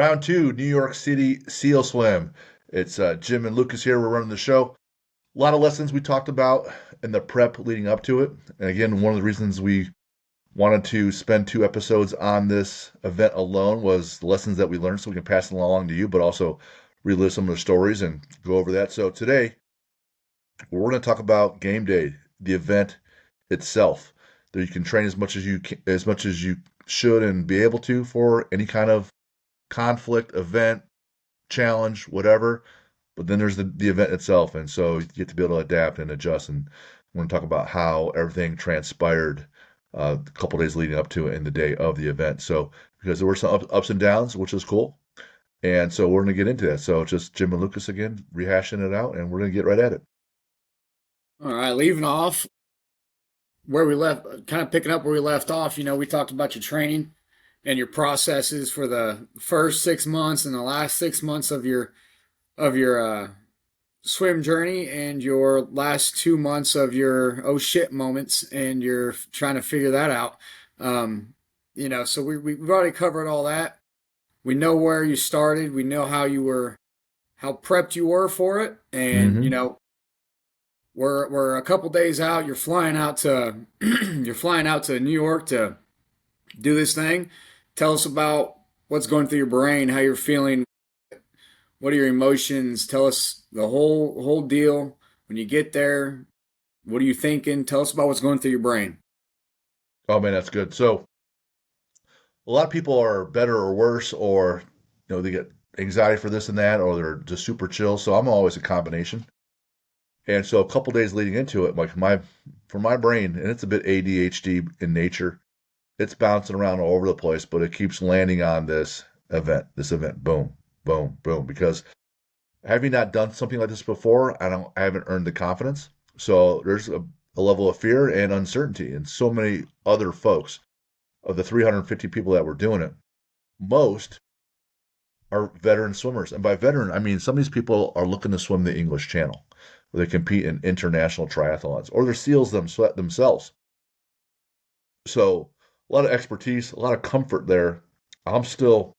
Round two, New York City SEAL Swim. It's Jim and Lucas here. We're running the show. A lot of lessons we talked about in the prep leading up to it. And again, one of the reasons we wanted to spend 2 episodes on this event alone was the lessons that we learned so we can pass them along to you, but also relive some of the stories and go over that. So today, we're going to talk about game day, the event itself. That you can train as much as you should and be able to for any kind of conflict, event, challenge, whatever. But then there's the event itself. And so you get to be able to adapt and adjust. And we're going to talk about how everything transpired a couple days leading up to it and the day of the event. So, because there were some ups and downs, which was cool. And so we're going to get into that. So just Jim and Lucas again, rehashing it out, and we're going to get right at it. All right, leaving off where we left, kind of picking up where we left off. We talked about your training and your processes for the first 6 months and the last 6 months of your swim journey, and your last 2 months of your oh shit moments, and you're trying to figure that out. So we've already covered all that. We know where you started. We know how prepped you were for it, and Mm-hmm. we're a couple days out. You're flying out to you're flying out to New York to do this thing. Tell us about what's going through your brain, how you're feeling, what are your emotions. Tell us the whole deal. When you get there, what are you thinking? Tell us about what's going through your brain. Oh man, that's good. So a lot of people are better or worse, or they get anxiety for this and that, or they're just super chill. So I'm always a combination. And so a couple days leading into it, like for my brain, and it's a bit ADHD in nature, it's bouncing around all over the place, but it keeps landing on this event, boom, boom, boom. Because having not done something like this before, I haven't earned the confidence. So there's a level of fear and uncertainty. And so many other folks of the 350 people that were doing it, most are veteran swimmers. And by veteran, I mean some of these people are looking to swim the English Channel, where they compete in international triathlons, or they're SEALs themselves. So a lot of expertise, a lot of comfort there. I'm still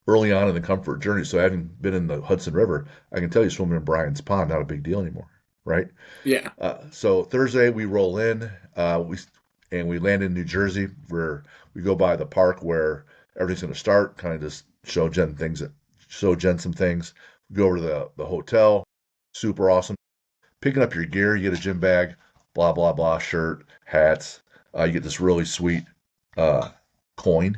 early on in the comfort journey, so having been in the Hudson River, I can tell you swimming in Bryan's Pond not a big deal anymore, right? Yeah. So Thursday we roll in, we land in New Jersey, where we go by the park where everything's going to start. Kind of just show Jen some things. We go over to the hotel, super awesome. Picking up your gear, you get a gym bag, blah blah blah, shirt, hats. You get this really sweet coin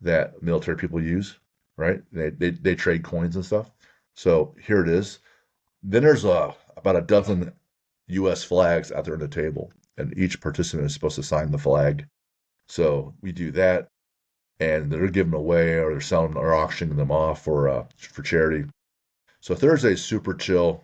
that military people use, right? They trade coins and stuff. So here it is. Then there's about a dozen U.S. flags out there on the table, and each participant is supposed to sign the flag. So we do that, and they're giving them away, or they're selling or auctioning them off for charity. So Thursday's super chill.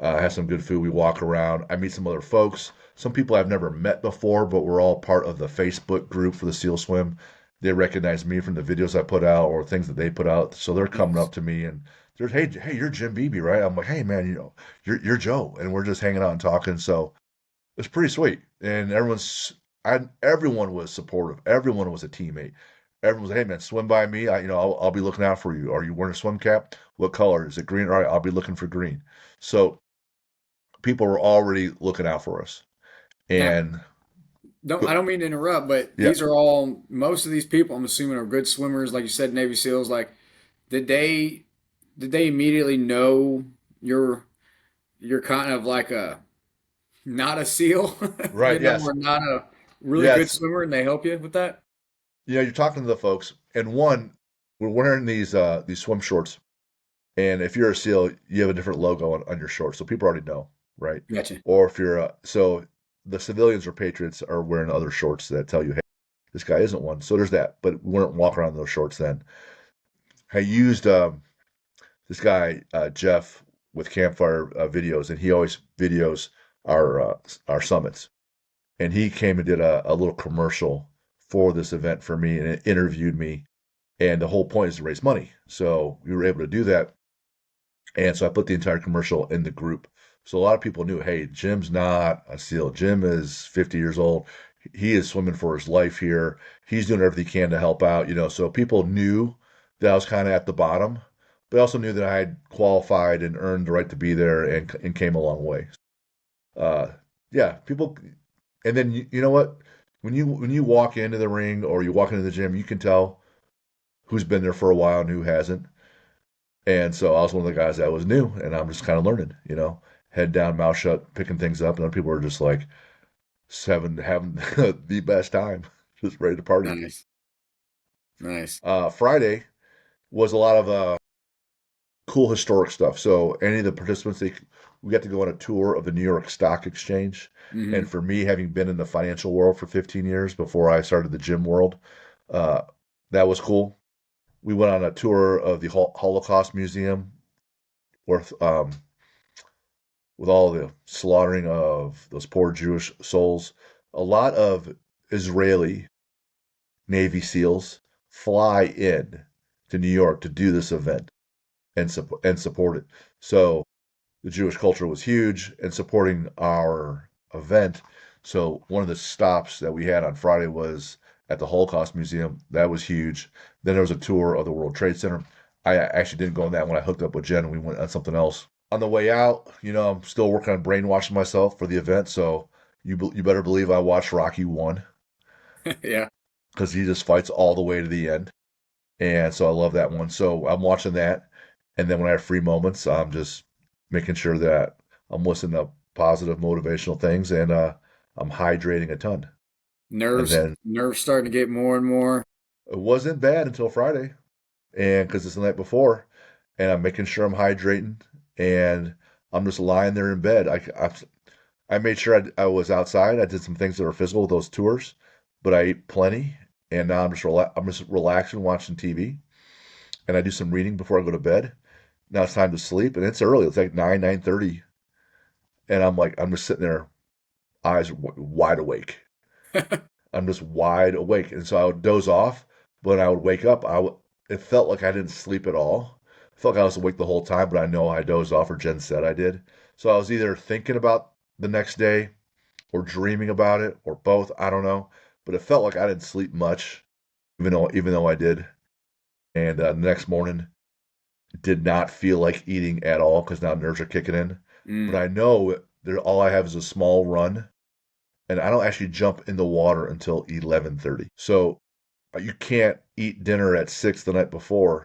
Have some good food. We walk around. I meet some other folks. Some people I've never met before, but we're all part of the Facebook group for the SEAL Swim. They recognize me from the videos I put out or things that they put out. So they're coming Nice. up to me and they're, hey, you're Jim Beebe, right? I'm like, hey, man, you're Joe, and we're just hanging out and talking. So it's pretty sweet, and everyone was supportive. Everyone was a teammate. Everyone was, hey, man, swim by me. I'll be looking out for you. Are you wearing a swim cap? What color is it? Green? All right, I'll be looking for green. So people were already looking out for us. Now, And I don't mean to interrupt, but yeah, most of these people, I'm assuming, are good swimmers, like you said, Navy SEALs. Like, did they did they immediately know you're kind of like a not a SEAL, right, yes, or not a really good yes. swimmer, and they help you with that? You're talking to the folks, and we're wearing these swim shorts, and if you're a SEAL, you have a different logo on your shorts, so people already know, right? Gotcha. Or if you're so the civilians or patriots are wearing other shorts that tell you, hey, this guy isn't one. So there's that, but we weren't walking around in those shorts then. I used this guy Jeff with Campfire videos, and he always videos our summits. And he came and did a little commercial for this event for me, and it interviewed me. And the whole point is to raise money, so we were able to do that. And so I put the entire commercial in the group. So a lot of people knew, hey, Jim's not a SEAL. Jim is 50 years old. He is swimming for his life here. He's doing everything he can to help out. So people knew that I was kind of at the bottom, but I also knew that I had qualified and earned the right to be there and came a long way. Uh, yeah, people, and then you know what? When you walk into the ring or you walk into the gym, you can tell who's been there for a while and who hasn't. And so I was one of the guys that was new, and I'm just kind of learning, head down, mouth shut, picking things up, and other people are just like having the best time, just ready to party. Nice. Nice. Friday was a lot of cool historic stuff. So any of the participants, we got to go on a tour of the New York Stock Exchange. And Hmm. for me, having been in the financial world for 15 years before I started the gym world, uh, that was cool. We went on a tour of the Holocaust Museum, with with all the slaughtering of those poor Jewish souls. A lot of Israeli Navy SEALs fly in to New York to do this event and support it. So the Jewish culture was huge and supporting our event. So one of the stops that we had on Friday was at the Holocaust Museum. That was huge. Then there was a tour of the World Trade Center. I actually didn't go on that when I hooked up with Jen. We went on something else. On the way out, I'm still working on brainwashing myself for the event. So you better believe I watched Rocky 1 Yeah. because he just fights all the way to the end. And so I love that one. So I'm watching that. And then when I have free moments, I'm just making sure that I'm listening to positive motivational things and I'm hydrating a ton. And Nerves, then nerves starting to get more and more. it wasn't bad until Friday. And because it's the night before, and I'm making sure I'm hydrating and I'm just lying there in bed. I made sure I was outside. I did some things that were physical with those tours, but I ate plenty. And now I'm just relaxing, watching TV, and I do some reading before I go to bed. Now it's time to sleep, and it's early. It's like 9:30, and I'm just sitting there, eyes wide awake. I'm just wide awake, and so I would doze off. But when I would wake up, it felt like I didn't sleep at all. I felt like I was awake the whole time, but I know I dozed off, or Jen said I did. So I was either thinking about the next day, or dreaming about it, or both. I don't know, but it felt like I didn't sleep much, even though I did. And the next morning, did not feel like eating at all because now nerves are kicking in. But Mm, I know all I have is a small run, and I don't actually jump in the water until 11:30. So you can't eat dinner at 6 the night before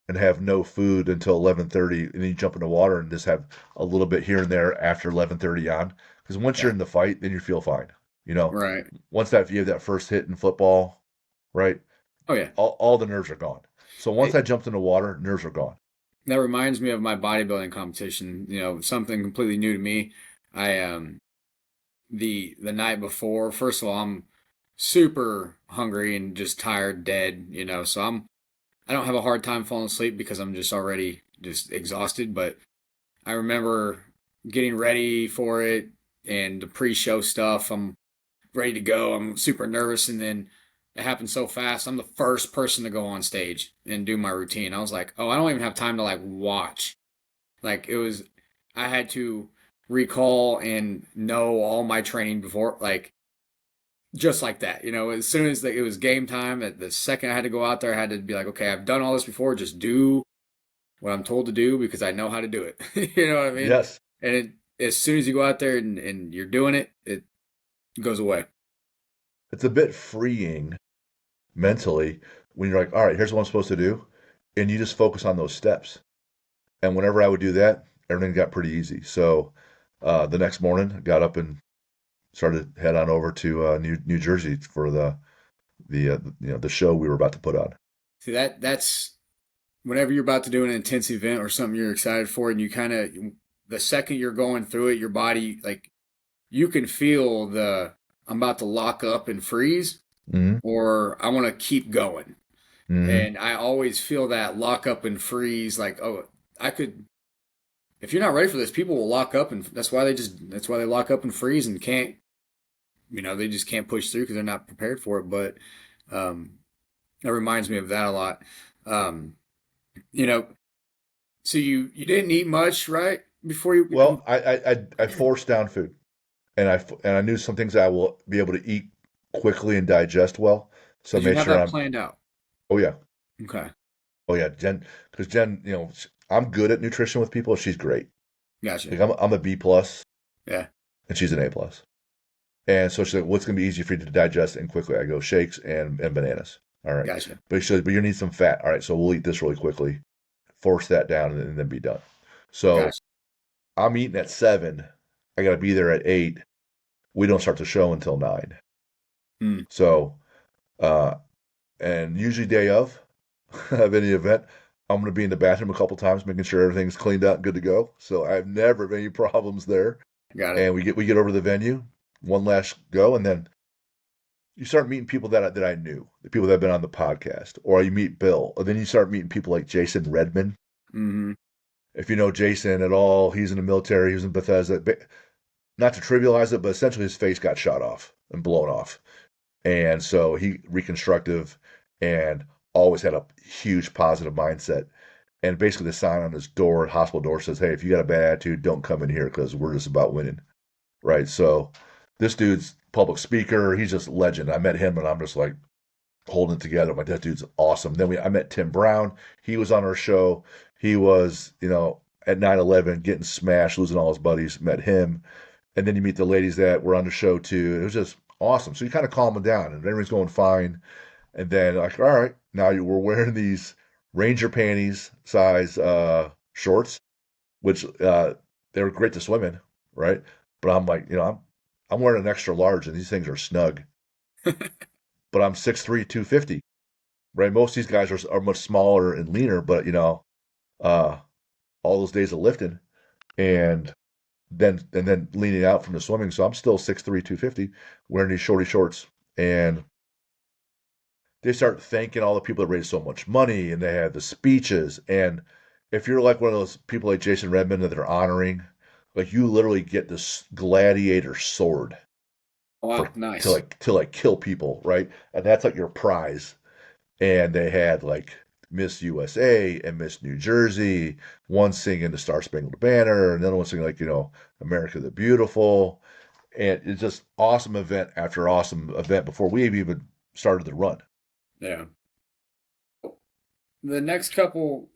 and have no food until 11:30, and then you jump in the water and just have a little bit here and there after 11:30 on. Because once you're yeah. in the fight, then you feel fine. You know, Right. once that you have that first hit in football, right? Oh yeah. All the nerves are gone. So once It, I jumped in the water, nerves are gone. that reminds me of my bodybuilding competition. Something completely new to me. I the night before, first of all, I'm super hungry and just tired, dead, so I don't have a hard time falling asleep because I'm just already just exhausted, but I remember getting ready for it and the pre-show stuff. I'm ready to go. I'm super nervous, and then it happened so fast. I'm the first person to go on stage and do my routine. I was like, "Oh, I don't even have time to like watch." Like it was I had to recall and know all my training before, like just like that. As soon as it was game time, at the second I had to go out there, I had to be like, "Okay, I've done all this before. Just do what I'm told to do because I know how to do it." You know what I mean? Yes, And as soon as you go out there and you're doing it, it goes away. it's a bit freeing mentally when you're like, all right, here's what I'm supposed to do. And you just focus on those steps. And whenever I would do that, everything got pretty easy. So the next morning, I got up and started to head on over to New Jersey for the show we were about to put on. See, that's whenever you're about to do an intense event or something you're excited for, and you kind of the second you're going through it, your body, like, you can feel the I'm about to lock up and freeze, Hmm. or I want to keep going. Hmm. And I always feel that lock up and freeze, like, oh, I could. If you're not ready for this, people will lock up, and that's why they lock up and freeze and can't. They just can't push through because they're not prepared for it. But um, that reminds me of that a lot. Um, you know, So you didn't eat much, right? Before you Well, I forced down food, and I knew some things I will be able to eat quickly and digest well. So I did you made have sure that I'm. planned out? Oh yeah, Okay. Oh yeah, because Jen, I'm good at nutrition with people. She's great. Gotcha. Like I'm a B plus, Yeah. and she's an A plus. And so she's like, "What's gonna be easy for you to digest and quickly?" I go, "Shakes and bananas." All right, Gotcha. but she said, "But you need some fat." All right, so we'll eat this really quickly, force that down, and then be done. So Gotcha. I'm eating at 7. I got to be there at 8. We don't start the show until 9. Mm, So, uh, and usually day of any event, I'm going to be in the bathroom a couple times, making sure everything's cleaned out and good to go. So I've never had any problems there. got it. And we get over to the venue, one last go, and then you start meeting people that I knew, the people that have been on the podcast, or you meet Bill, and then you start meeting people like Jason Redman. Mm-hmm. If you know Jason at all, he's in the military, he was in Bethesda. Not to trivialize it, but essentially his face got shot off and blown off. And so he reconstructive and always had a huge positive mindset. And basically the sign on his door, hospital door says, "Hey, if you got a bad attitude, don't come in here because we're just about winning." Right. So this dude's public speaker, he's just a legend. I met him and I'm just like holding it together. I'm like, that dude's awesome. I met Tim Brown. He was on our show. He was, at 9/11 getting smashed, losing all his buddies. Met him. And then you meet the ladies that were on the show too. It was just awesome. So you kind of calm them down, and everything's going fine. And then like, all right, now we're wearing these Ranger panties size shorts, which they were great to swim in, right? But I'm like, I'm wearing an extra large, and these things are snug. But I'm 6'3", 250, right? Most of these guys are much smaller and leaner, but uh, all those days of lifting and then leaning out from the swimming. So I'm still 6'3", 250, wearing these shorty shorts. And they start thanking all the people that raised so much money, and they have the speeches. And if you're like one of those people like Jason Redmond that they're honoring, like you literally get this gladiator sword Wow. for Nice. to like kill people, right? And that's like your prize. And they had like Miss USA and Miss New Jersey, one singing the Star Spangled Banner, another one singing like, America the Beautiful. And it's just awesome event after awesome event before we even started the run. Yeah. The next couple,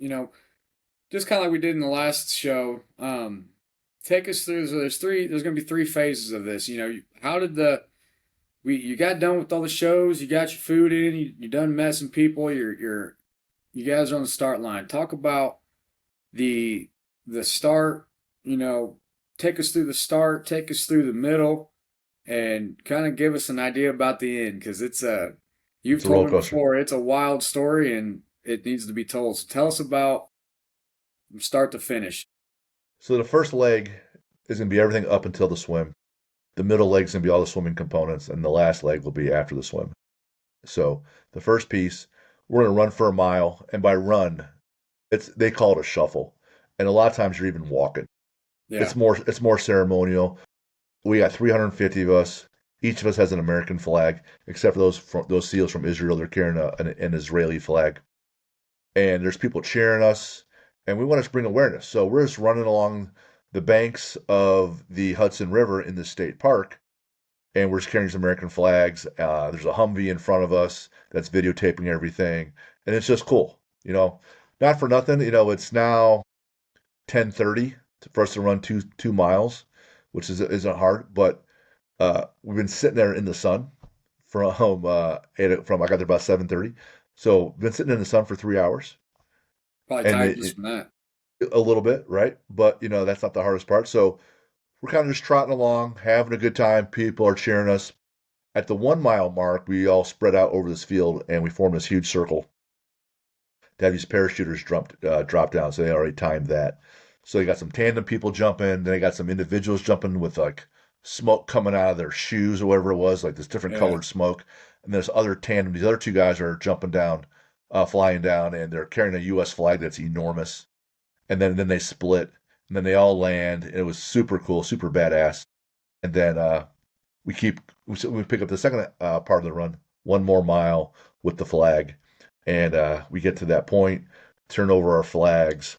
just kind of like we did in the last show, take us through. So there's going to be three phases of this. How did you got done with all the shows, you got your food in, you done messing people, you guys are on the start line. Talk about the start, you know, take us through the start, take us through the middle, and kind of give us an idea about the end because you've It's a roller told me coaster. before, it's a wild story and it needs to be told. So tell us about from start to finish. So the first leg is going to be everything up until the swim. The middle leg is going to be all the swimming components, and the last leg will be after the swim. So the first piece, we're going to run for a mile, and by run, they call it a shuffle, and a lot of times you're even walking. Yeah. It's more ceremonial. We got 350 of us. Each of us has an American flag, except for those SEALs from Israel. They're carrying an Israeli flag, and there's people cheering us, and we want to bring awareness. So we're just running along the banks of the Hudson River in the state park, and we're just carrying some American flags. There's a Humvee in front of us that's videotaping everything, and it's just cool. Not for nothing. It's now 10:30 for us to run two miles, which isn't hard, but we've been sitting there in the sun from I got there about 7:30, so been sitting in the sun for 3 hours, Probably and tired just from that. a little bit, right? But that's not the hardest part. So we're kind of just trotting along, having a good time. People are cheering us. At the 1 mile mark, we all spread out over this field and we formed this huge circle to have these parachuters drop down. So they already timed that. So they got some tandem people jumping. Then they got some individuals jumping with like smoke coming out of their shoes or whatever it was, like this different Yeah. colored smoke. And there's other tandem. These other two guys are jumping down, flying down, and they're carrying a U.S. flag that's enormous. And then they split, and then they all land. And it was super cool, super badass. And then we pick up the second part of the run, 1 more mile with the flag, and we get to that point, turn over our flags,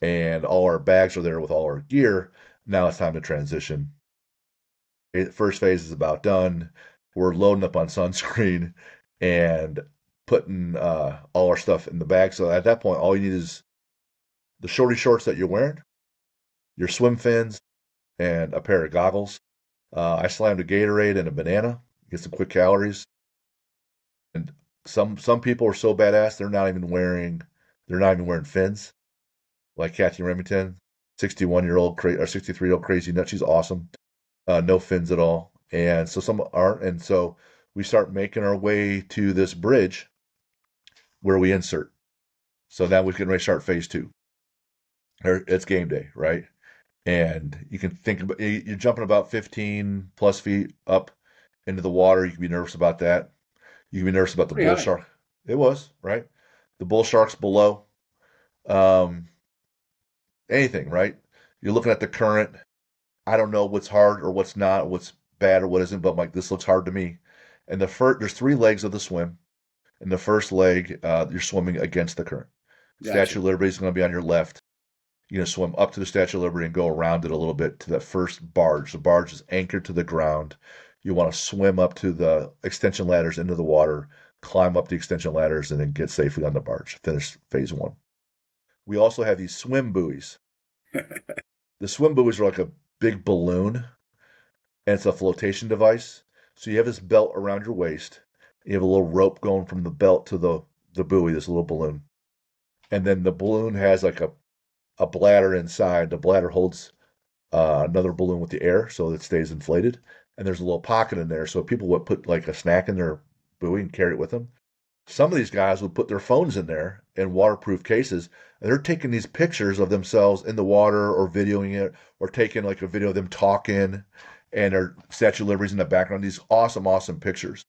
and all our bags are there with all our gear. Now it's time to transition. First phase is about done. We're loading up on sunscreen and putting all our stuff in the bag. So at that point, all you need is the shorty shorts that you're wearing, your swim fins, and a pair of goggles. I slammed a Gatorade and a banana, get some quick calories. And some people are so badass they're not even wearing fins. Like Kathy Remington, 61-year-old or 63-year-old crazy nut. She's awesome. No fins at all. And so some aren't. And so we start making our way to this bridge where we insert. So now we can ready to start phase two. It's game day, right? And you can think about you're jumping about 15 plus feet up into the water. You can be nervous about that. You can be nervous about the Pretty bull high. shark. It was, right? The bull sharks below. Um, anything, right? You're looking at the current. I don't know what's hard or what's not, what's bad or what isn't, but I'm like, this looks hard to me. And there's three legs of the swim. In the first leg, you're swimming against the current. Gotcha. Statue of Liberty is going to be on your left. You're going to swim up to the Statue of Liberty and go around it a little bit to that first barge. The barge is anchored to the ground. You want to swim up to the extension ladders into the water, climb up the extension ladders, and then get safely on the barge. Finish phase one. We also have these swim buoys. The swim buoys are like a big balloon, and it's a flotation device. So you have this belt around your waist. You have a little rope going from the belt to the buoy, this little balloon. And then the balloon has like a bladder inside. The bladder holds another balloon with the air so it stays inflated. And there's a little pocket in there. So people would put like a snack in their buoy and carry it with them. Some of these guys would put their phones in there in waterproof cases, and they're taking these pictures of themselves in the water or videoing it or taking like a video of them talking and their Statue of Liberty's in the background. These awesome, awesome pictures.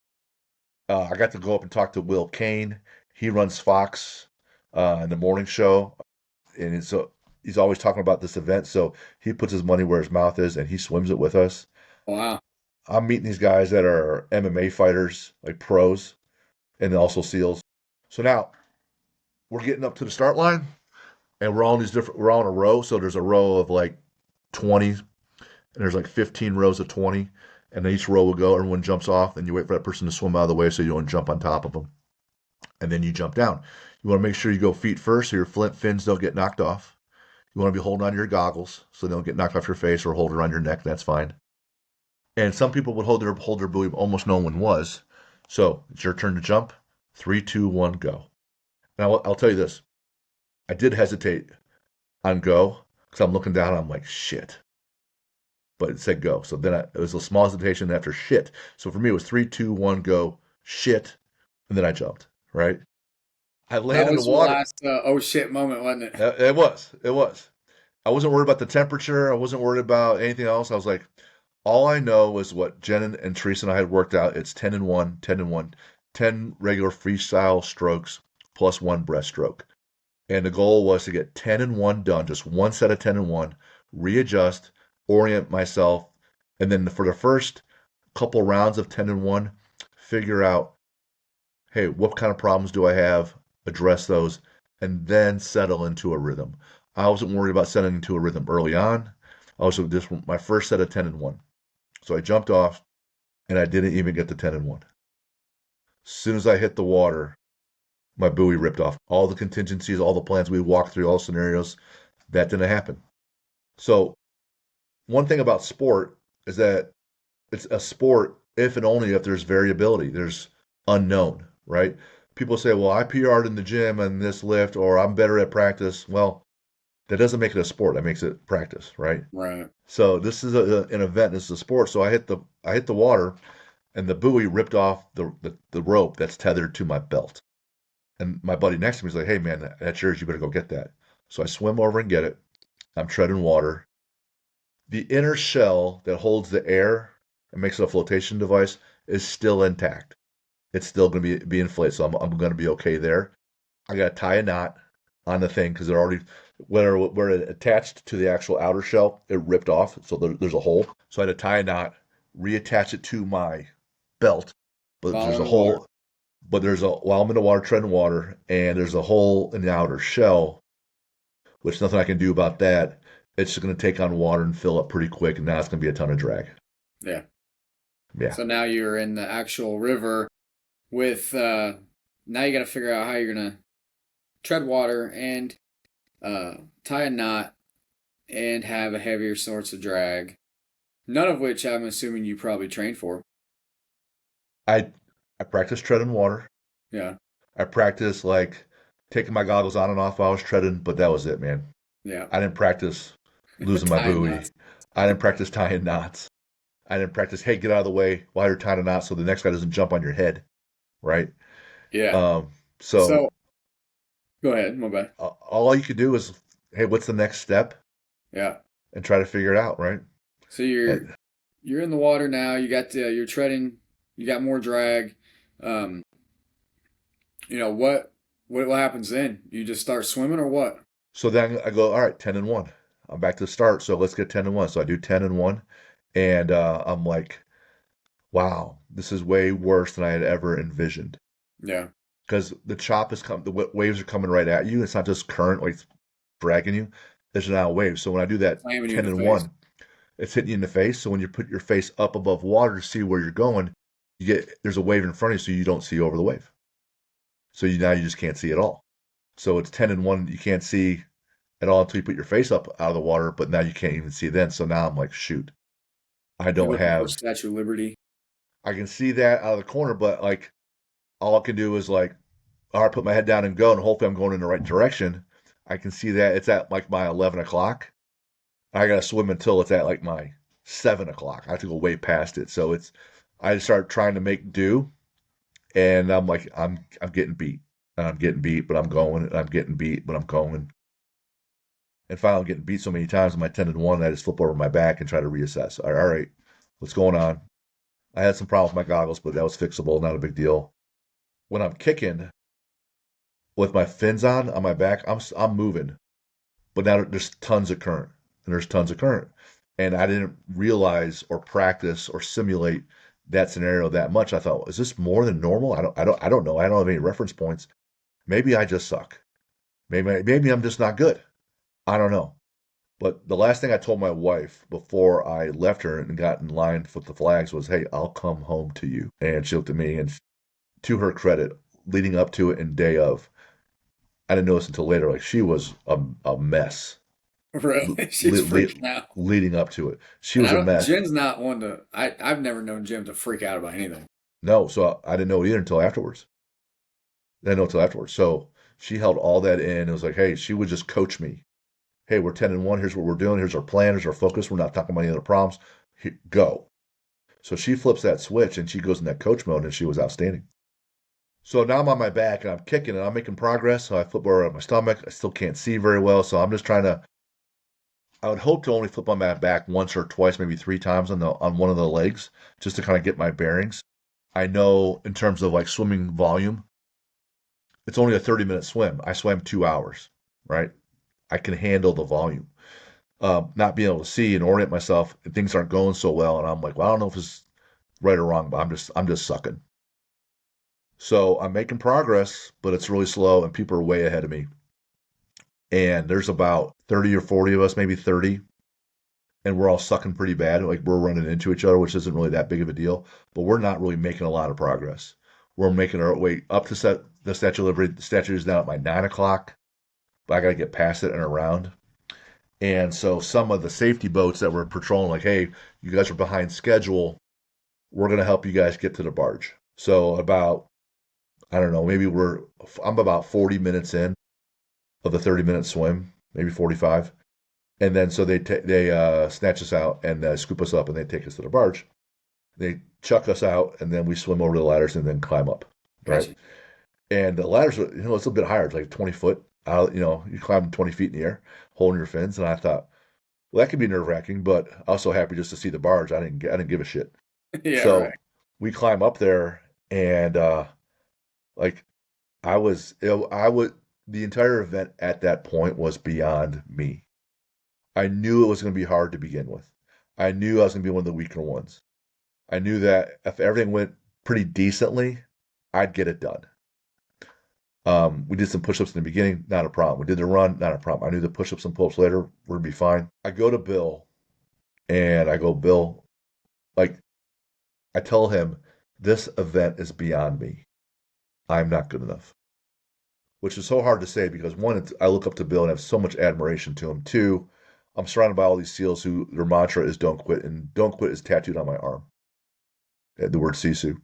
I got to go up and talk to Will Kane. He runs Fox in the morning show, and so he's always talking about this event. So he puts his money where his mouth is, and he swims it with us. Wow. I'm meeting these guys that are MMA fighters, like pros, and also SEALs. So now we're getting up to the start line, and we're all in a row. So there's a row of like 20, and there's like 15 rows of 20, and each row will go. Everyone jumps off, and you wait for that person to swim out of the way so you don't jump on top of them, and then you jump down. You want to make sure you go feet first so your flint fins don't get knocked off. You want to be holding on to your goggles so they don't get knocked off your face or hold it around your neck. That's fine. And some people would hold their buoy, but almost no one was. So it's your turn to jump. 3, 2, 1, go. Now I'll tell you this. I did hesitate on go because I'm looking down and I'm like, shit. But it said go. So then it was a small hesitation after shit. So for me, it was 3, 2, 1, go, shit. And then I jumped, right? I That landed in the was your water. last oh shit moment, wasn't it? It was. It was. I wasn't worried about the temperature. I wasn't worried about anything else. I was like, all I know is what Jen and Teresa and I had worked out. It's 10 and 1, 10 and 1, 10 regular freestyle strokes plus one breaststroke. And the goal was to get 10 and 1 done, just one set of 10 and 1, readjust, orient myself, and then for the first couple rounds of 10 and 1, figure out, hey, what kind of problems do I have? Address those, and then settle into a rhythm. I wasn't worried about settling into a rhythm early on. I was just my first set of 10 and 1. So I jumped off, and I didn't even get to 10 and 1. As soon as I hit the water, my buoy ripped off. All the contingencies, all the plans we walked through, all scenarios, that didn't happen. So one thing about sport is that it's a sport if and only if there's variability. There's unknown, right? People say, well, I PR'd in the gym and this lift, or I'm better at practice. Well, that doesn't make it a sport. That makes it practice, right? Right. So this is an event. This is a sport. So I hit the water, and the buoy ripped off the rope that's tethered to my belt. And my buddy next to me is like, "Hey man, that's yours. You better go get that." So I swim over and get it. I'm treading water. The inner shell that holds the air and makes it a flotation device is still intact. It's still going to be inflated, so I'm going to be okay there. I got to tie a knot on the thing because they're already where it attached to the actual outer shell, it ripped off, so there's a hole. So I had to tie a knot, reattach it to my belt, but While there's in a the water. hole. But while I'm in the water, treading water, and there's a hole in the outer shell, which nothing I can do about that. It's just going to take on water and fill up pretty quick, and now it's going to be a ton of drag. Yeah. Yeah. So now you're in the actual river with now you got to figure out how you're gonna tread water and tie a knot and have a heavier source of drag. None of which I'm assuming you probably trained for. I I practiced treading water. Yeah, I practiced like taking my goggles on and off while I was treading, but that was it, man. yeah. I didn't practice losing my Tying buoy. knots. I didn't practice tying knots. I didn't practice, hey, get out of the way while you're tying a knot so the next guy doesn't jump on your head, right? Yeah. Um, So so go ahead, my bad. all you could do is, hey, what's the next step, Yeah. and try to figure it out, right? So you're And you're in the water now. You got you're treading. You got more drag. Um, what happens then? You just start swimming or what? so then I go, all right, 10-1. I'm back to the start, so let's get 10-1. So I do 10-1, and I'm like, wow, this is way worse than I had ever envisioned. Yeah. Because the chop is coming, the waves are coming right at you. It's not just current like dragging you. There's now waves. So when I do that Slamming you in ten the and face. one, it's hitting you in the face. So when you put your face up above water to see where you're going, there's a wave in front of you, so you don't see over the wave. So you just can't see at all. So it's 10-1. You can't see at all until you put your face up out of the water. But now you can't even see then. So now I'm like, shoot, I You're don't looking for have. Statue of Liberty. I can see that out of the corner, but like all I can do is like, all right, put my head down and go, and hopefully I'm going in the right direction. I can see that it's at like my 11 o'clock. I gotta swim until it's at like my 7 o'clock. I have to go way past it. So I start trying to make do, and I'm like, I'm getting beat, and I'm getting beat, but I'm going, and I'm getting beat, but I'm going, and finally I'm getting beat so many times in my 10-1, I just flip over my back and try to reassess. All right, what's going on? I had some problems with my goggles, but that was fixable, not a big deal. When I'm kicking with my fins on my back, I'm moving, but now there's tons of current, and there's tons of current, and I didn't realize or practice or simulate that scenario that much. I thought, is this more than normal? I don't know. I don't have any reference points. Maybe I just suck. Maybe I'm just not good. I don't know. But the last thing I told my wife before I left her and got in line with the flags was, "Hey, I'll come home to you." And she looked at me, and to her credit, leading up to it and day of, I didn't notice until later, like she was a mess Really? le- She's le- freaking out. leading up to it. She And was I a don't mess. Jen's not one to I've never known Jim to freak out about anything. No, so I didn't know it either until afterwards. I didn't know until afterwards. So she held all that in. It was like, hey, she would just coach me. Hey, we're 10-1. Here's what we're doing. Here's our plan. Here's our focus. We're not talking about any other problems. Go. So she flips that switch and she goes in that coach mode, and she was outstanding. So now I'm on my back and I'm kicking and I'm making progress. So I flip over on my stomach. I still can't see very well. So I'm just trying to. I would hope to only flip on my back once or twice, maybe three times on one of the legs, just to kind of get my bearings. I know in terms of like swimming volume, it's only a 30-minute swim. I swam 2 hours, right? I can handle the volume. Not being able to see and orient myself, and things aren't going so well, and I'm like, well, I don't know if it's right or wrong, but I'm just sucking. So I'm making progress, but it's really slow, and people are way ahead of me. And there's about 30 or 40 of us, maybe 30, and we're all sucking pretty bad. Like we're running into each other, which isn't really that big of a deal, but we're not really making a lot of progress. We're making our way up to the Statue of Liberty. The statue is down at my 9 o'clock, but I got to get past it and around. And so some of the safety boats that were patrolling, like, hey, you guys are behind schedule. We're going to help you guys get to the barge. So about, I don't know, I'm about 40 minutes in of the 30-minute swim, maybe 45. And then so they snatch us out and scoop us up and they take us to the barge. They chuck us out and then we swim over the ladders and then climb up, right? Gotcha. And the ladders, it's a bit higher. It's like 20 foot out, you climb 20 feet in the air, holding your fins. And I thought, well, that could be nerve wracking, but also happy just to see the barge. I didn't give a shit. Yeah, right. So we climb up there, and like I would the entire event at that point was beyond me. I knew it was going to be hard to begin with. I knew I was going to be one of the weaker ones. I knew that if everything went pretty decently, I'd get it done. We did some push-ups in the beginning, not a problem. We did the run, not a problem. I knew the push-ups and pull-ups later would be fine. I go to Bill, and I go, Bill, like I tell him, this event is beyond me. I'm not good enough, which is so hard to say because one, I look up to Bill and have so much admiration to him. Two, I'm surrounded by all these SEALs who their mantra is "Don't quit," and "Don't quit" is tattooed on my arm. The word Sisu.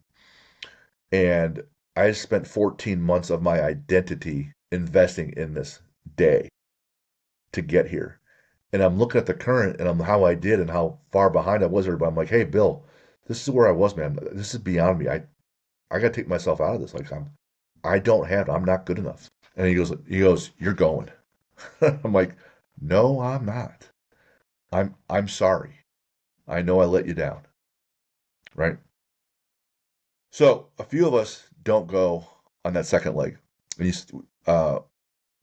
And I spent 14 months of my identity investing in this day to get here. And I'm looking at the current and I'm how I did and how far behind I was everybody. I'm like, hey, Bill, this is where I was, man. This is beyond me. I got to take myself out of this. Like I don't have. I'm not good enough. And he goes, you're going. I'm like, no, I'm not. I'm sorry. I know I let you down. Right. So a few of us don't go on that second leg. And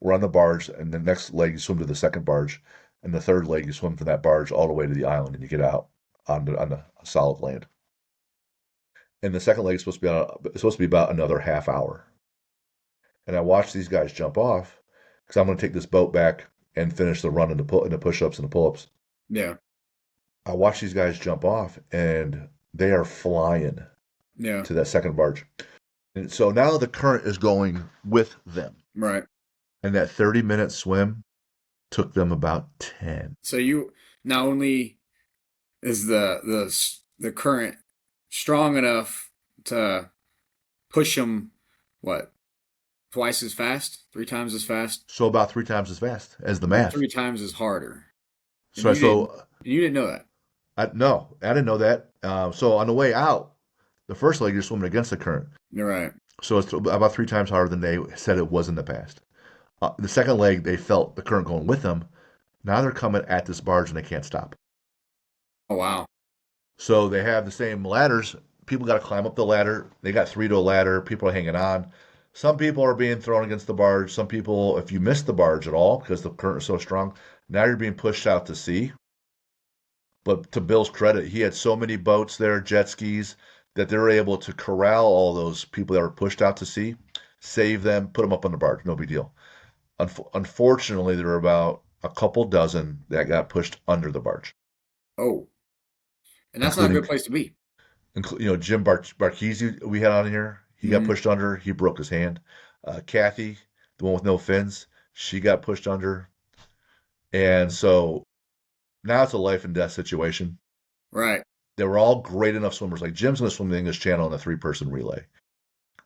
we're on the barge, and the next leg you swim to the second barge, and the third leg you swim from that barge all the way to the island, and you get out on the solid land. And the second leg is supposed to be about another half hour. And I watch these guys jump off because I'm going to take this boat back and finish the run and the push-ups and the pull-ups. Yeah. I watch these guys jump off, and they are flying Yeah. to that second barge. And so now the current is going with them. Right. And that 30-minute swim took them about 10. So you not only is the current strong enough to push them, what, twice as fast, 3 times as fast, So about 3 times as fast as the but math. 3 times as harder. And So you didn't know that. no, I didn't know that. So on the way out, the first leg you're swimming against the current. You're right. So it's about 3 times harder than they said it was in the past. The second leg, they felt the current going with them. Now they're coming at this barge and they can't stop. Oh wow. So they have the same ladders. People got to climb up the ladder. They got three to a ladder. People are hanging on. Some people are being thrown against the barge. Some people, if you miss the barge at all because the current is so strong, now you're being pushed out to sea. But to Bill's credit, he had so many boats there, jet skis, that they were able to corral all those people that were pushed out to sea, save them, put them up on the barge. No big deal. Unfortunately, there were about a couple dozen that got pushed under the barge, Oh, and that's not a including, good place to be. Jim Barchese we had on here. He got Hmm. pushed under. He broke his hand. Kathy, the one with no fins, she got pushed under. And so now it's a life and death situation. Right. They were all great enough swimmers. Like Jim's going to swim the English Channel in a three-person relay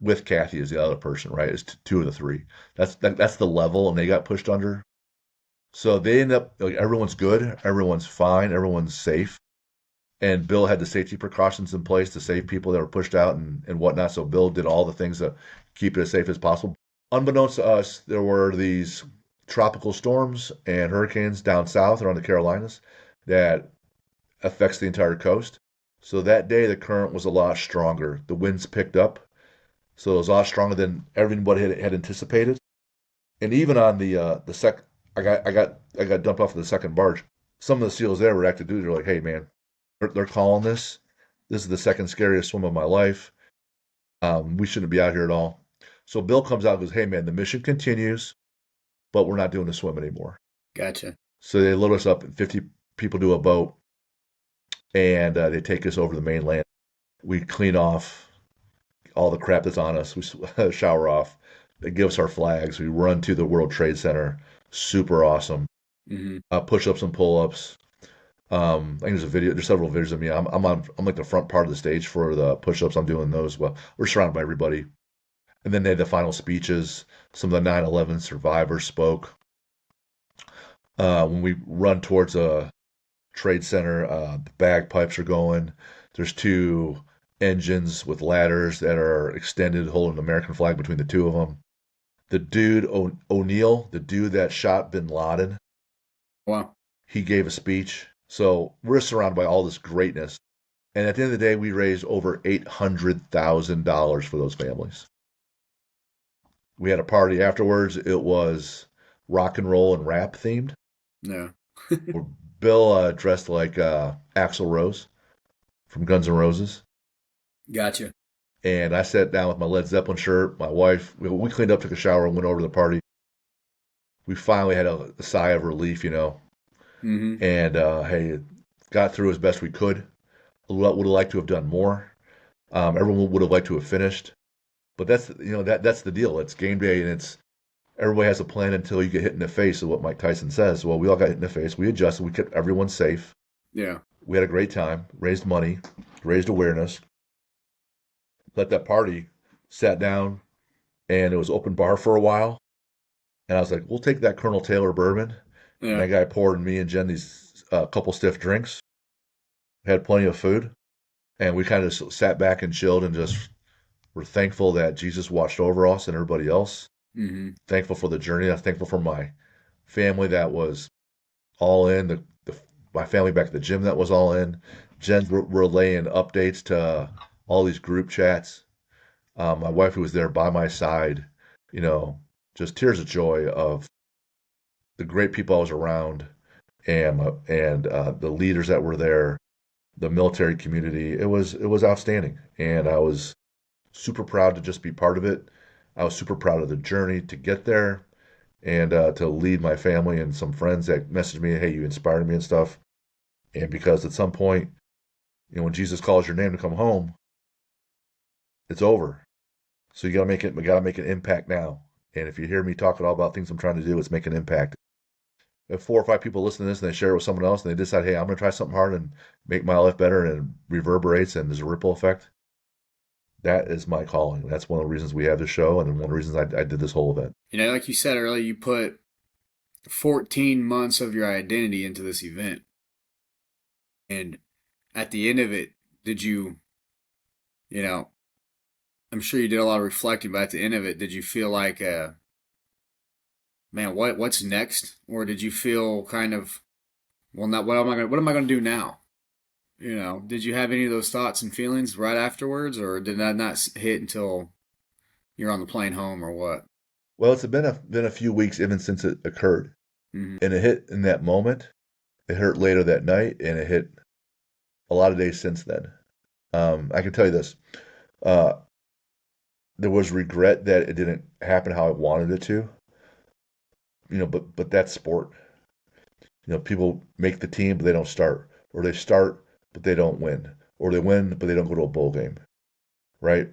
with Kathy as the other person, right? It's two of the three. That's the level, and they got pushed under. So they end up like everyone's good, everyone's fine, everyone's safe. And Bill had the safety precautions in place to save people that were pushed out and whatnot. So Bill did all the things to keep it as safe as possible. Unbeknownst to us, there were these tropical storms and hurricanes down south around the Carolinas that affects the entire coast. So that day the current was a lot stronger. The winds picked up, so it was a lot stronger than everybody had anticipated. And even on the sec, I got dumped off of the second barge. Some of the SEALs there were active duty. They're like, "Hey, man, they're calling this. This is the second scariest swim of my life. We shouldn't be out here at all." So Bill comes out and goes, "Hey, man, the mission continues, but we're not doing the swim anymore." Gotcha. So they load us up, and 50 people to a boat, and they take us over the mainland. We clean off all the crap that's on us. We shower off. They give us our flags. We run to the World Trade Center. Super awesome. Hmm. Push ups and pull ups. I think there's a video. There's several videos of me. I'm like the front part of the stage for the push ups. I'm doing those. Well, we're surrounded by everybody. And then they had the final speeches. Some of the 9/11 survivors spoke. When we run towards a trade center, the bagpipes are going. There's two engines with ladders that are extended, holding an American flag between the two of them. The dude O'Neill, the dude that shot Bin Laden, Wow. he gave a speech. So we're surrounded by all this greatness. And at the end of the day, we raised over $800,000 for those families. We had a party afterwards. It was rock and roll and rap themed. Yeah. Where Bill dressed like Axl Rose from Guns N' Roses. Gotcha. And I sat down with my Led Zeppelin shirt. My wife, we cleaned up, took a shower, and went over to the party. We finally had a sigh of relief, Hmm. and hey, got through as best we could. Would have liked to have done more. Everyone would have liked to have finished, But that's the deal. It's game day, and it's everybody has a plan until you get hit in the face, is what Mike Tyson says. Well, we all got hit in the face. We adjusted. We kept everyone safe. Yeah. We had a great time. Raised money, raised awareness. Let that party, sat down, and it was open bar for a while. And I was like, we'll take that Colonel Taylor bourbon. And Yeah. that guy poured me and Jen these couple stiff drinks. Had plenty of food, and we kind of sat back and chilled and just were thankful that Jesus watched over us and everybody else. Hmm. Thankful for the journey. I'm thankful for my family that was all in. My family back at the gym that was all in. Jen's relaying updates to all these group chats. My wife who was there by my side, you know, just tears of joy of the great people I was around and the leaders that were there, the military community. It was outstanding, and I was super proud to just be part of it. I was super proud of the journey to get there and to lead my family and some friends that messaged me, "Hey, you inspired me and stuff." And because at some point, when Jesus calls your name to come home, it's over. So you got to make it. We got to make an impact now. And if you hear me talking all about things I'm trying to do, it's make an impact. If 4 or 5 people listen to this and they share it with someone else and they decide, "Hey, I'm going to try something hard and make my life better," and it reverberates and there's a ripple effect, that is my calling. That's one of the reasons we have this show and one of the reasons I did this whole event. Like you said earlier, you put 14 months of your identity into this event. And at the end of it, did you, you know, I'm sure you did a lot of reflecting, but at the end of it, did you feel like, man, what's next? Or did you feel kind of, well, not what am I gonna do now? Did you have any of those thoughts and feelings right afterwards, or did that not hit until you're on the plane home, or what? Well, it's been a few weeks even since it occurred, Hmm. and it hit in that moment. It hurt later that night, and it hit a lot of days since then. I can tell you this: uh, there was regret that it didn't happen how I wanted it to. But that's sport. People make the team, but they don't start, or they start, but they don't win, or they win, but they don't go to a bowl game, right?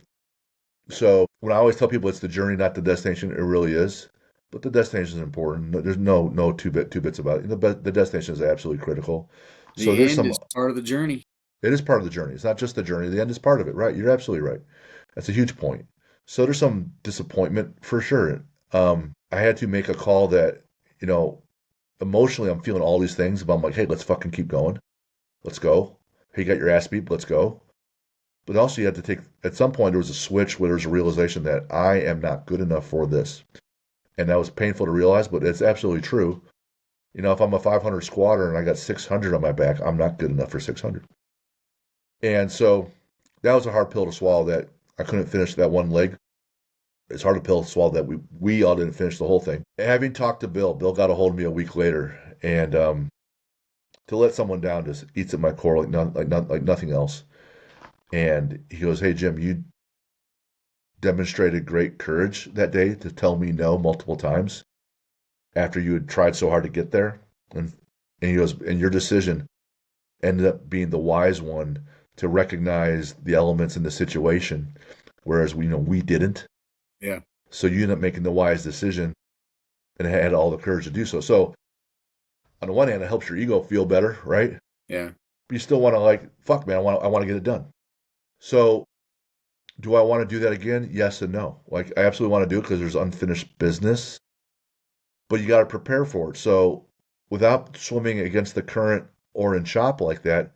So when I always tell people it's the journey, not the destination, it really is. But the destination is important. There's no two bits about it. The destination is absolutely critical. So The there's end some. is part of the journey. It is part of the journey. It's not just the journey. The end is part of it, right? You're absolutely right. That's a huge point. So there's some disappointment for sure. I had to make a call that, you know, emotionally I'm feeling all these things, but I'm like, hey, let's fucking keep going. Let's go. Hey, you got your ass beat. Let's go. But also, you had to take, at some point, there was a switch where there was a realization that I am not good enough for this. And that was painful to realize, but it's absolutely true. If I'm a 500 squatter and I got 600 on my back, I'm not good enough for 600. And so that was a hard pill to swallow that I couldn't finish that one leg. It's hard to pill to swallow that we all didn't finish the whole thing. Having talked to Bill got a hold of me a week later, and to let someone down just eats at my core like nothing else. And he goes, "Hey Jim, you demonstrated great courage that day to tell me no multiple times after you had tried so hard to get there." And he goes, "And your decision ended up being the wise one to recognize the elements in the situation, whereas we didn't. Yeah. So you ended up making the wise decision and had all the courage to do so." So on the one hand, it helps your ego feel better, right? Yeah. But you still want to fuck man, I want to get it done. So do I want to do that again? Yes and no. Like I absolutely want to do it because there's unfinished business, but you got to prepare for it. So without swimming against the current or in chop like that,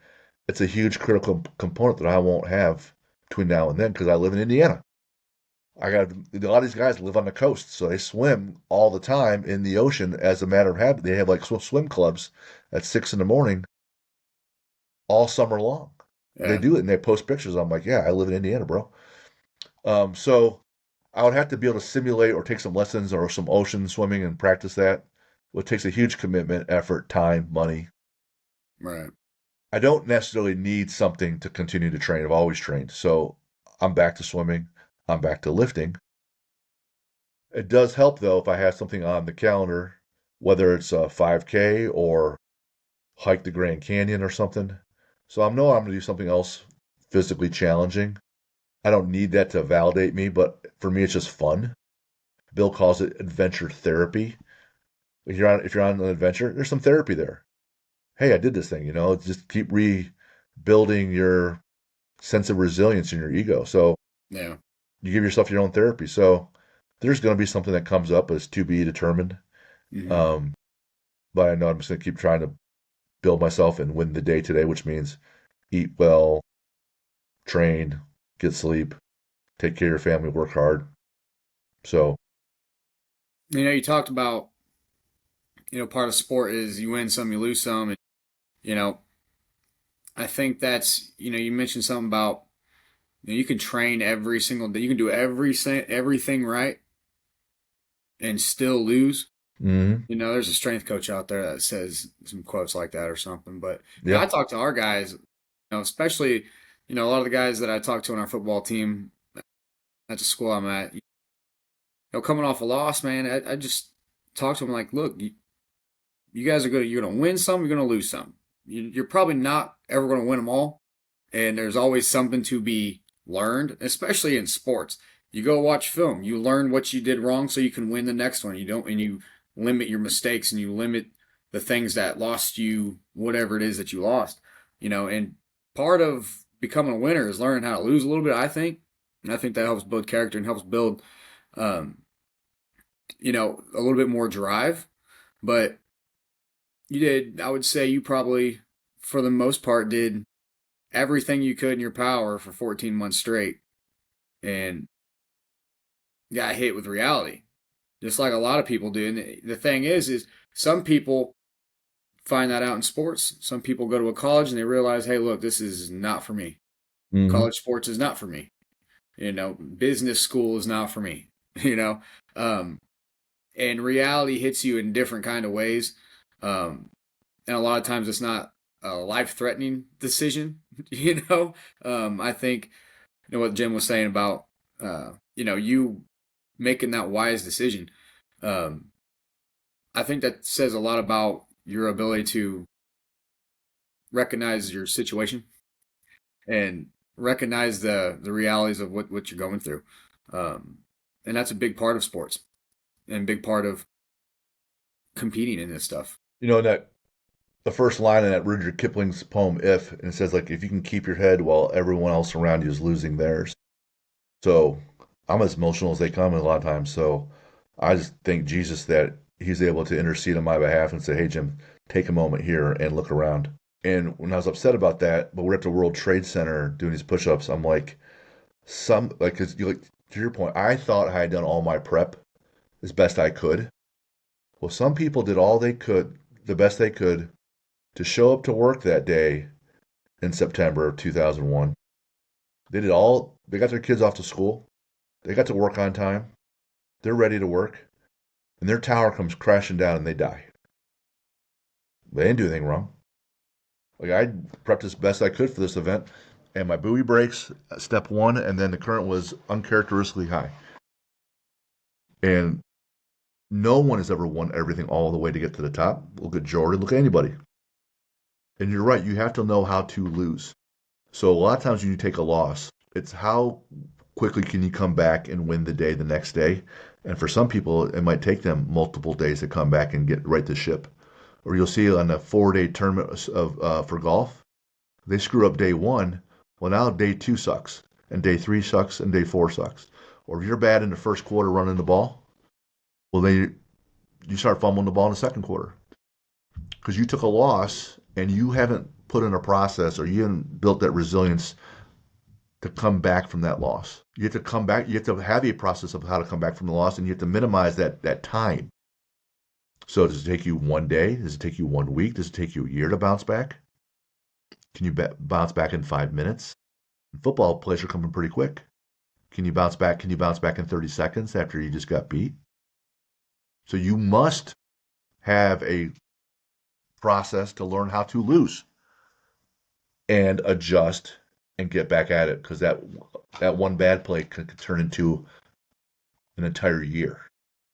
it's a huge critical component that I won't have between now and then because I live in Indiana. I got a lot of these guys live on the coast, so they swim all the time in the ocean as a matter of habit. They have like swim clubs at 6 in the morning all summer long. They Yeah. do it and they post pictures. I'm like, yeah, I live in Indiana, bro. So I would have to be able to simulate or take some lessons or some ocean swimming and practice that, which takes a huge commitment, effort, time, money. Right. I don't necessarily need something to continue to train. I've always trained. So I'm back to swimming. I'm back to lifting. It does help though if I have something on the calendar, whether it's a 5K or hike the Grand Canyon or something. So I know I'm going to do something else physically challenging. I don't need that to validate me, but For me, it's just fun. Bill calls it adventure therapy. If you're on an adventure, there's some therapy there. Hey, I did this thing, just keep rebuilding your sense of resilience in your ego. So Yeah. you give yourself your own therapy. So there's going to be something that comes up as to be determined. Hmm. Um, but I know I'm just going to keep trying to build myself and win the day today, which means eat well, train, get sleep, take care of your family, work hard. So, You talked about, part of sport is you win some, you lose some. And, you know, I think that's, you mentioned something about, you can train every single day. You can do everything right and still lose. mhm, There's a strength coach out there that says some quotes like that or something. But, yeah, I talk to our guys, especially, a lot of the guys that I talk to on our football team at the school I'm at, coming off a loss, man, I just talk to them like, look, you guys you're going to win some, you're going to lose some. You're probably not ever going to win them all. And there's always something to be learned, especially in sports. You go watch film, you learn what you did wrong so you can win the next one. You don't, and you limit your mistakes and you limit the things that lost you, whatever it is that you lost, and part of becoming a winner is learning how to lose a little bit, I think. And I think that helps build character and helps build, um, a little bit more drive. But I would say you probably, for the most part, did everything you could in your power for 14 months straight and got hit with reality, just like a lot of people do. And the thing is some people find that out in sports. Some people go to a college and they realize, hey, look, this is not for me. mhm. College sports is not for me. Business school is not for me. You know, um, and reality hits you in different kind of ways. Um, and a lot of times it's not a life-threatening decision. I think what Jim was saying about you making that wise decision. Um, I think that says a lot about your ability to recognize your situation and recognize the realities of what you're going through. Um, and that's a big part of sports and a big part of competing in this stuff. That the first line in that Rudyard Kipling's poem "If," and it says like, if you can keep your head while everyone else around you is losing theirs. So I'm as emotional as they come a lot of times. So I just thank Jesus that He's able to intercede on my behalf and say, "Hey, Jim, take a moment here and look around." And when I was upset about that, but we're at the World Trade Center doing these push-ups, I'm like, cause to your point, I thought I had done all my prep as best I could. Well, some people did all they could, the best they could, to show up to work that day in September of 2001. They got their kids off to school. They got to work on time. They're ready to work. And their tower comes crashing down and they die. They didn't do anything wrong. Like I prepped as best I could for this event, and my buoy breaks step one, and then the current was uncharacteristically high. And no one has ever won everything all the way to get to the top. Look at Jordan, look at anybody. And you're right, you have to know how to lose. So a lot of times when you take a loss, it's how quickly can you come back and win the day the next day. And for some people, it might take them multiple days to come back and get right the ship. Or you'll see on a 4-day tournament for golf, they screw up day one. Well, now day two sucks, and day three sucks, and day four sucks. Or if you're bad in the first quarter running the ball, well, then you start fumbling the ball in the second quarter because you took a loss and you haven't put in a process or you haven't built that resilience to come back from that loss. You have to come back. You have to have a process of how to come back from the loss, and you have to minimize that time. So does it take you one day? Does it take you 1 week? Does it take you a year to bounce back? Can you bounce back in 5 minutes? Football players are coming pretty quick. Can you bounce back? Can you bounce back in 30 seconds after you just got beat? So you must have a process to learn how to lose and adjust and get back at it because that one bad play could turn into an entire year,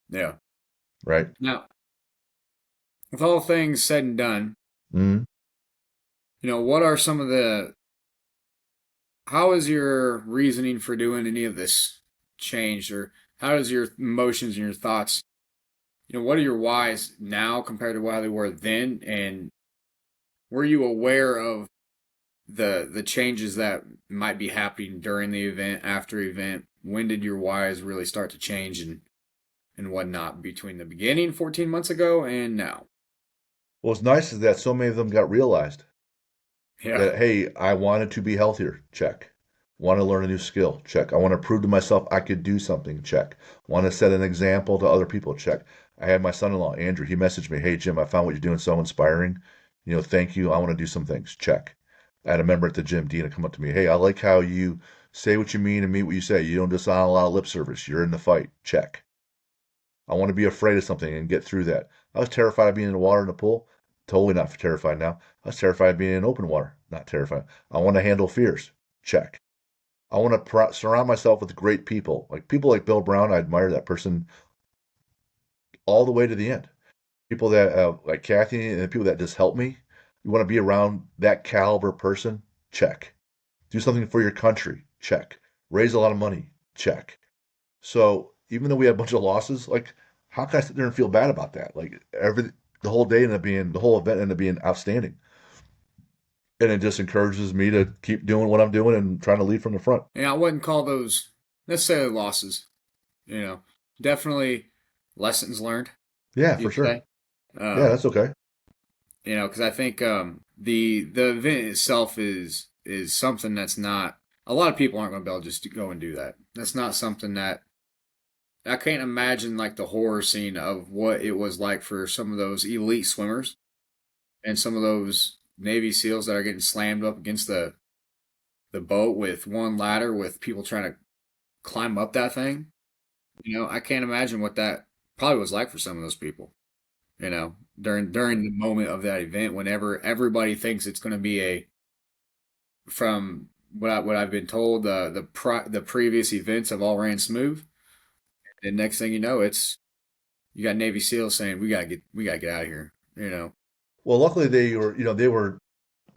Yeah. right? Now, with all things said and done, Mm-hmm. what are how is your reasoning for doing any of this? changed, or how does your emotions and your thoughts, what are your whys now compared to how they were then? And were you aware of the changes that might be happening during the event, after event? When did your whys really start to change and whatnot between the beginning 14 months ago and now? What's nice is that so many of them got realized Yeah. that, hey, I wanted to be healthier. Check. Want to learn a new skill. Check. I want to prove to myself I could do something. Check. Want to set an example to other people. Check. I had my son-in-law, Andrew. He messaged me, hey, Jim, I found what you're doing so inspiring. Thank you. I want to do some things. Check. I had a member at the gym, Dina, come up to me. Hey, I like how you say what you mean and mean what you say. You don't just on a lot of lip service. You're in the fight. Check. I want to be afraid of something and get through that. I was terrified of being in the water in the pool. Totally not terrified now. I was terrified of being in open water. Not terrified. I want to handle fears. Check. I want to surround myself with great people. Like people like Bill Brown, I admire that person all the way to the end. People that like Kathy and the people that just help me. You want to be around that caliber person? Check. Do something for your country? Check. Raise a lot of money? Check. So even though we had a bunch of losses, like how can I sit there and feel bad about that? Like the whole day ended up being the whole event ended up being outstanding. And it just encourages me to keep doing what I'm doing and trying to lead from the front. And I wouldn't call those necessarily losses, you know, definitely lessons learned, Yeah, for you'd sure. say. Yeah, Um, that's okay. because I think the event itself is something that's not, a lot of people aren't going to be able to just go and do that. That's not something that I can't imagine, like the horror scene of what it was like for some of those elite swimmers and some of those Navy SEALs that are getting slammed up against the boat with one ladder with people trying to climb up that thing. I can't imagine what that probably was like for some of those people. During the moment of that event, whenever everybody thinks it's going to be from what I've been told, the previous events have all ran smooth, and next thing you know, it's you got Navy SEALs saying we gotta get out of here. Well, luckily they were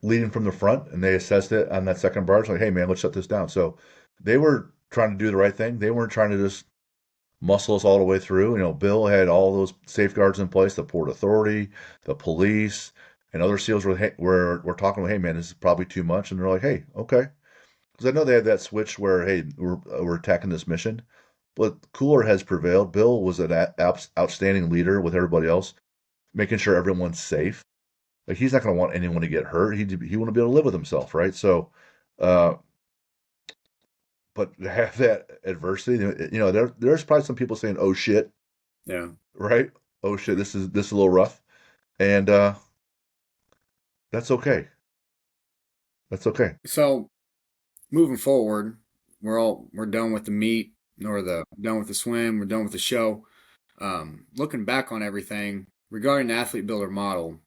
leading from the front and they assessed it on that second barge, like, hey man, let's shut this down. So they were trying to do the right thing. They weren't trying to just muscle us all the way through. Bill had all those safeguards in place, the Port Authority, the police, and other SEALs were talking about, hey man, this is probably too much. And they're like, hey, okay. Because I know they had that switch where, hey, we're attacking this mission. But cooler heads prevailed. Bill was an outstanding leader with everybody else, making sure everyone's safe. Like he's not going to want anyone to get hurt. He want to be able to live with himself, right? So, uh, but to have that adversity, there's probably some people saying, "Oh shit," Yeah. right? "Oh shit, this is a little rough," and that's okay. That's okay. So moving forward, we're done with the meet or the done with the swim. We're done with the show. Looking back on everything regarding the athlete builder model,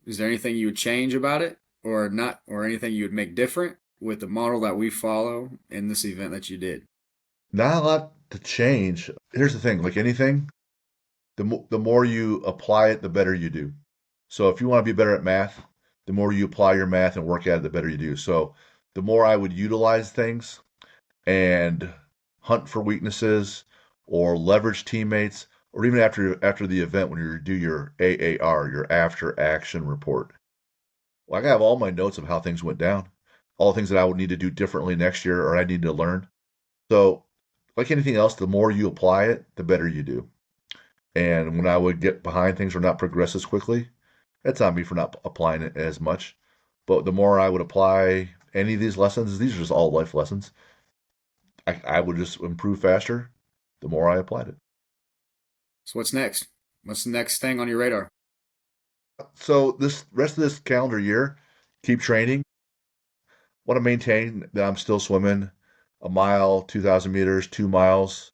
is there anything you would change about it, or not, or anything you would make different with the model that we follow in this event that you did? Not a lot to change. Here's the thing: like anything, the more you apply it, the better you do. So if you want to be better at math, the more you apply your math and work at it, the better you do. So the more I would utilize things and hunt for weaknesses or leverage teammates, or even after the event when you do your AAR, your after action report. Like I have all my notes of how things went down, all the things that I would need to do differently next year or I need to learn. So like anything else, the more you apply it, the better you do. And when I would get behind things or not progress as quickly, that's on me for not applying it as much. But the more I would apply any of these lessons, these are just all life lessons. I would just improve faster the more I applied it. So what's next? What's the next thing on your radar? So this rest of this calendar year, keep training. Want to maintain that I'm still swimming a mile, 2,000 meters, 2 miles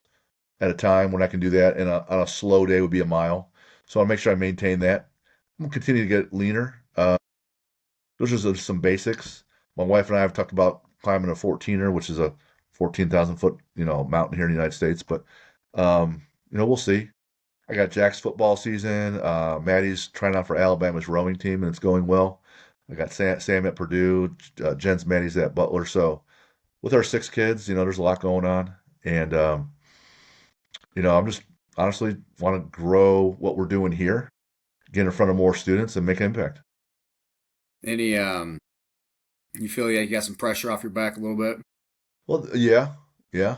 at a time when I can do that. And on a slow day would be a mile. So I'll make sure I maintain that. I'm gonna continue to get leaner. Those are just some basics. My wife and I have talked about climbing a 14er, which is a 14,000 foot, mountain here in the United States. But, we'll see. I got Jack's football season. Maddie's trying out for Alabama's rowing team, and it's going well. I got Sam at Purdue. Jen's Maddie's at Butler. So with our 6 kids, there's a lot going on. And I'm just honestly want to grow what we're doing here, get in front of more students, and make an impact. Any you feel like you got some pressure off your back a little bit? Well, yeah, yeah,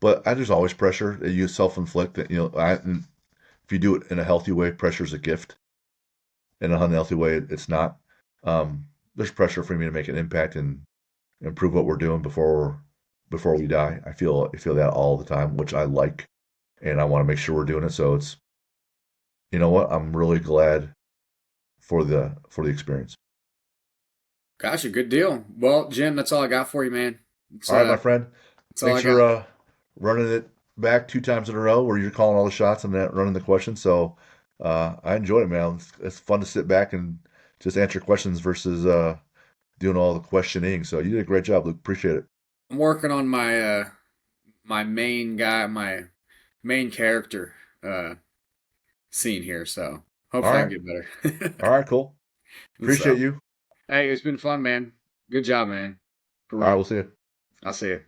but there's always pressure that you self-inflict. That if you do it in a healthy way, pressure is a gift. In an unhealthy way, it's not. There's pressure for me to make an impact and improve what we're doing before we die. I feel that all the time, which I like, and I want to make sure we're doing it. So it's what I'm really glad for the experience. Gotcha, good deal. Well, Jim, that's all I got for you, man. It's All right, my friend. that's all Thanks I for got. running it back 2 times in a row where you're calling all the shots and that running the questions. So I enjoyed it, man. It's fun to sit back and just answer questions versus doing all the questioning. So you did a great job, Luke. Appreciate it. I'm working on my main guy, my main character scene here, so All hopefully I right. can get better. All right, cool. Appreciate So, you. hey, it's been fun, man. Good job, man. For All right, real. we'll see you. I'll see you.